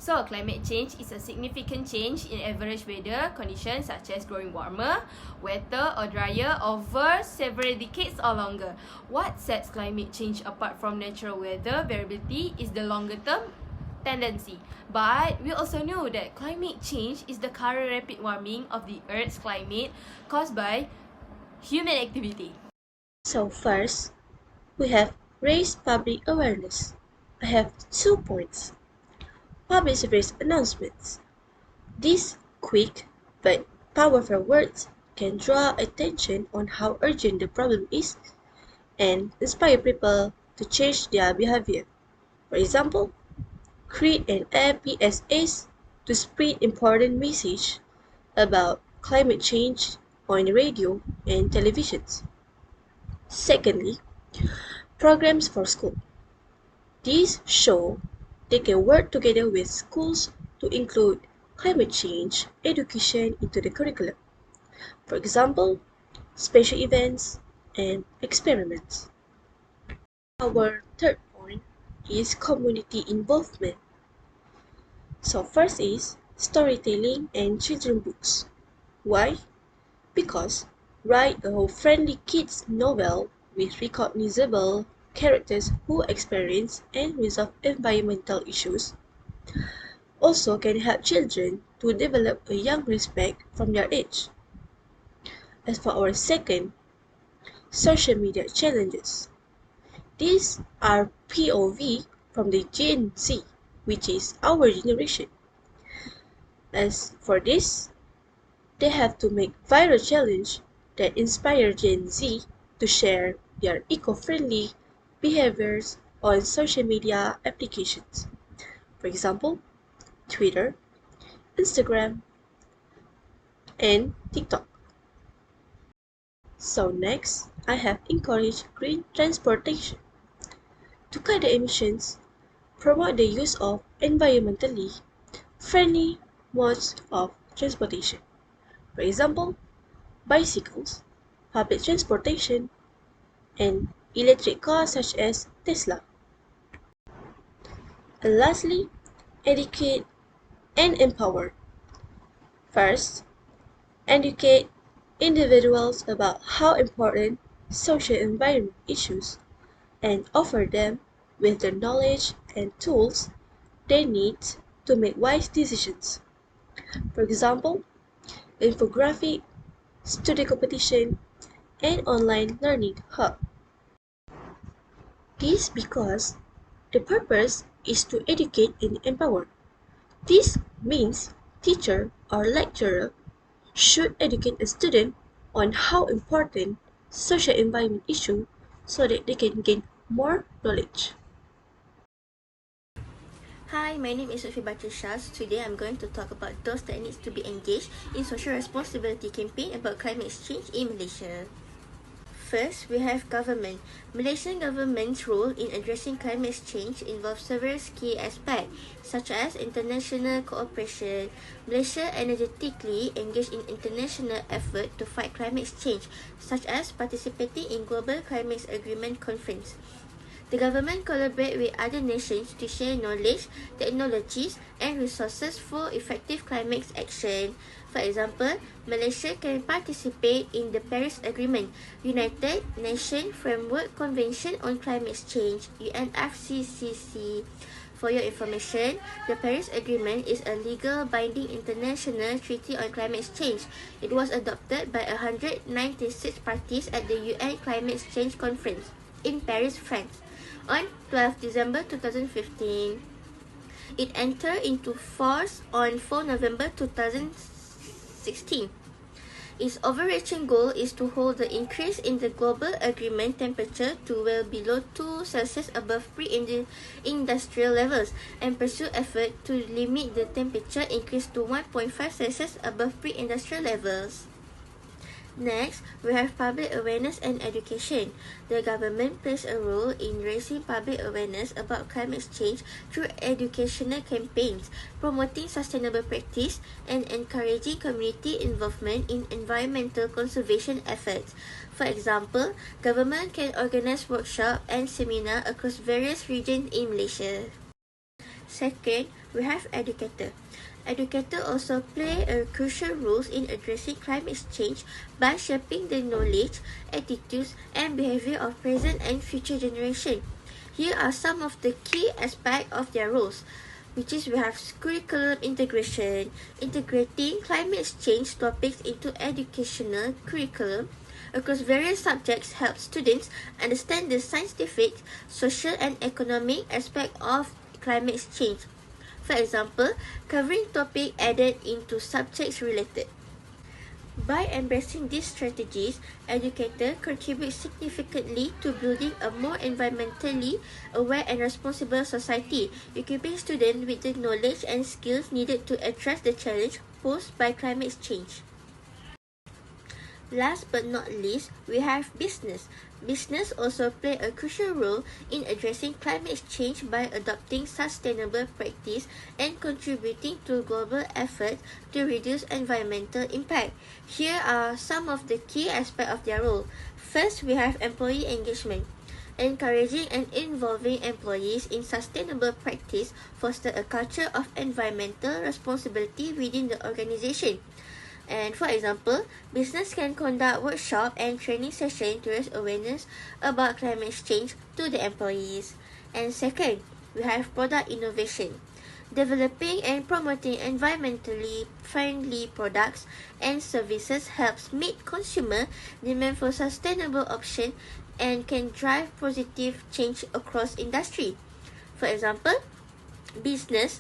So, climate change is a significant change in average weather conditions such as growing warmer, wetter or drier over several decades or longer. What sets climate change apart from natural weather variability is the longer term tendency. But we also know that climate change is the current rapid warming of the Earth's climate caused by human activity. So first, we have raise public awareness. I have 2 points. Public service announcements. These quick but powerful words can draw attention on how urgent the problem is and inspire people to change their behavior. For example, create an APSAs to spread important message about climate change on radio and televisions. Secondly, programs for school. These show they can work together with schools to include climate change education into the curriculum. For example, special events and experiments. Our third point is community involvement. So first is storytelling and children books. Why? Because write a friendly kids novel with recognizable characters who experience and resolve environmental issues also can help children to develop a young respect from their age. As for our second, social media challenges. These are POV from the Gen Z, which is our generation. As for this, they have to make viral challenge that inspire Gen Z to share their eco-friendly behaviors on social media applications. For example, Twitter, Instagram, and TikTok. So next, I have encouraged green transportation. To cut the emissions, promote the use of environmentally friendly modes of transportation. For example, bicycles, public transportation, and electric cars such as Tesla. And lastly, educate and empower. First, educate individuals about how important social environment issues and offer them with the knowledge and tools they need to make wise decisions. For example, infographic, study competition, and online learning hub. This because the purpose is to educate and empower. This means teacher or lecturer should educate a student on how important social environment issue so that they can gain more knowledge. Hi, my name is Sophie Batishas. Today I'm going to talk about those that needs to be engaged in social responsibility campaign about climate change in Malaysia. First, we have government. Malaysian government's role in addressing climate change involves several key aspects, such as international cooperation. Malaysia energetically engaged in international effort to fight climate change, such as participating in Global Climate Agreement Conference. The government collaborates with other nations to share knowledge, technologies, and resources for effective climate action. For example, Malaysia can participate in the Paris Agreement, United Nations Framework Convention on Climate Change, UNFCCC. For your information, the Paris Agreement is a legal binding international treaty on climate change. It was adopted by 196 parties at the UN Climate Change Conference in Paris, France, on 12 December 2015. It entered into force on 4 November 2016. Its overarching goal is to hold the increase in the global agreement temperature to well below 2 Celsius above pre-industrial levels and pursue effort to limit the temperature increase to 1.5 Celsius above pre-industrial levels. Next, we have public awareness and education. The government plays a role in raising public awareness about climate change through educational campaigns, promoting sustainable practice, and encouraging community involvement in environmental conservation efforts. For example, government can organize workshops and seminars across various regions in Malaysia. Second, we have educator. Educators also play a crucial role in addressing climate change by shaping the knowledge, attitudes, and behavior of present and future generations. Here are some of the key aspects of their roles, which is we have curriculum integration, integrating climate change topics into educational curriculum across various subjects helps students understand the scientific, social, and economic aspect of climate change. For example, covering topic added into subjects related. By embracing these strategies, educators contribute significantly to building a more environmentally aware and responsible society, equipping students with the knowledge and skills needed to address the challenge posed by climate change. Last but not least, we have business. Business also play a crucial role in addressing climate change by adopting sustainable practice and contributing to global efforts to reduce environmental impact. Here are some of the key aspects of their role. First, we have employee engagement. Encouraging and involving employees in sustainable practice foster a culture of environmental responsibility within the organization. And for example, business can conduct workshop and training sessions to raise awareness about climate change to the employees. And second, we have product innovation. Developing and promoting environmentally friendly products and services helps meet consumer demand for sustainable options and can drive positive change across industry. For example, business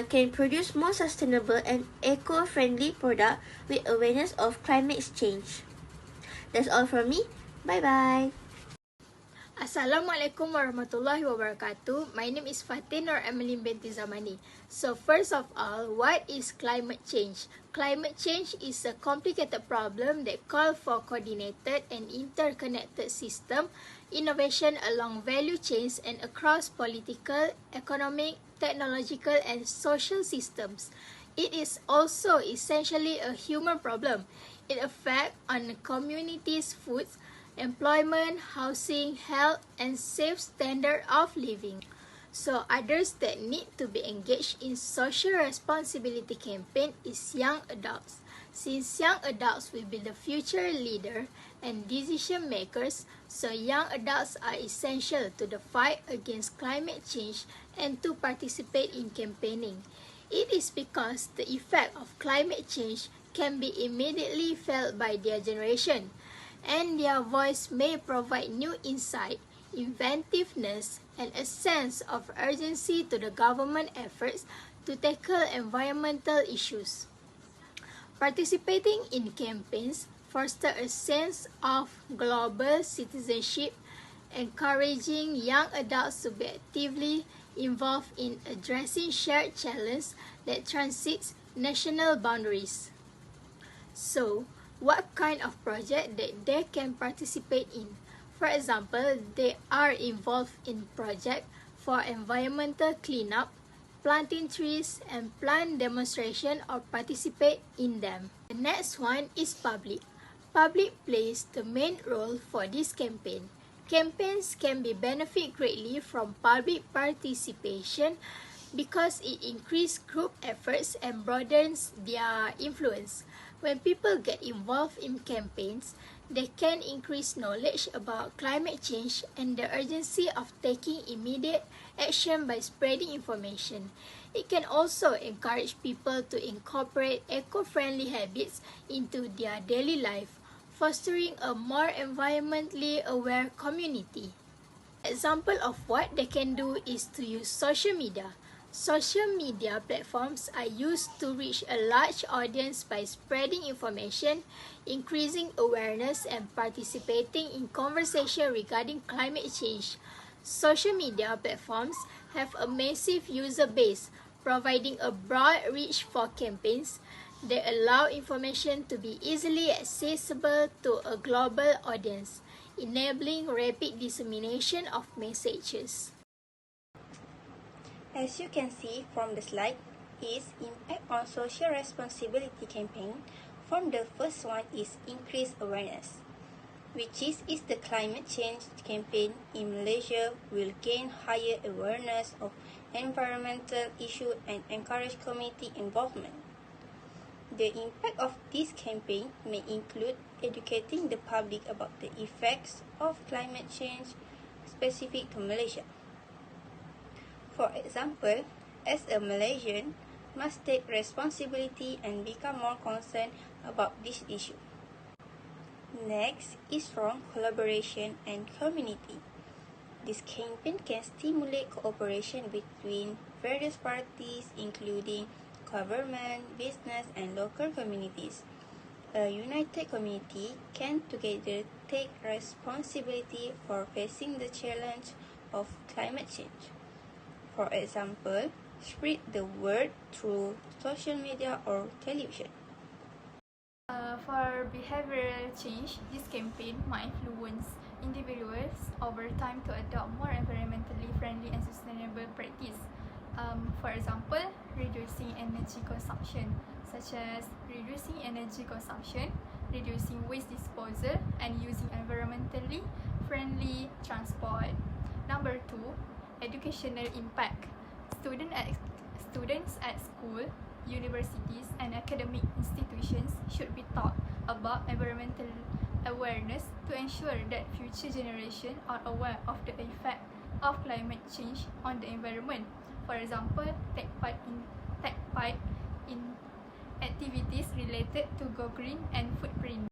can produce more sustainable and eco-friendly product with awareness of climate change. That's all from me. Bye-bye. Assalamualaikum warahmatullahi wabarakatuh. My name is Fatin or Emily binti Zamani. So first of all, what is climate change? Climate change is a complicated problem that calls for coordinated and interconnected system, innovation along value chains and across political, economic, technological and social systems. It is also essentially a human problem. It affects on the community's food, employment, housing, health, and safe standard of living. So others that need to be engaged in social responsibility campaign is young adults. Since young adults will be the future leader and decision makers, so young adults are essential to the fight against climate change and to participate in campaigning. It is because the effect of climate change can be immediately felt by their generation, and their voice may provide new insight, inventiveness, and a sense of urgency to the government efforts to tackle environmental issues. Participating in campaigns fosters a sense of global citizenship, encouraging young adults to be actively involved in addressing shared challenges that transcend national boundaries. So, what kind of project that they can participate in? For example, they are involved in projects for environmental cleanup, planting trees, and plant demonstration or participate in them. The next one is public. Public plays the main role for this campaign. Campaigns can be benefit greatly from public participation because it increases group efforts and broadens their influence. When people get involved in campaigns, they can increase knowledge about climate change and the urgency of taking immediate action by spreading information. It can also encourage people to incorporate eco-friendly habits into their daily life, fostering a more environmentally aware community. Example of what they can do is to use social media. Social media platforms are used to reach a large audience by spreading information, increasing awareness, and participating in conversation regarding climate change. Social media platforms have a massive user base, providing a broad reach for campaigns. They allow information to be easily accessible to a global audience, enabling rapid dissemination of messages. As you can see from the slide, is impact on social responsibility campaign. From the first one is increased awareness. which is the climate change campaign in Malaysia will gain higher awareness of environmental issues and encourage community involvement. The impact of this campaign may include educating the public about the effects of climate change specific to Malaysia. For example, as a Malaysian, must take responsibility and become more concerned about this issue. Next is strong collaboration and community. This campaign can stimulate cooperation between various parties, including government, business, and local communities. A united community can together take responsibility for facing the challenge of climate change. For example, spread the word through social media or television. For behavioral change, this campaign might influence individuals over time to adopt more environmentally friendly and sustainable practice. For example, reducing energy consumption, such as reducing energy consumption, reducing waste disposal, and using environmentally friendly transport. Number 2, educational impact. Students at school, universities, and academic institutions should be taught about environmental awareness to ensure that future generations are aware of the effect of climate change on the environment. For example, take part in activities related to go green and footprint.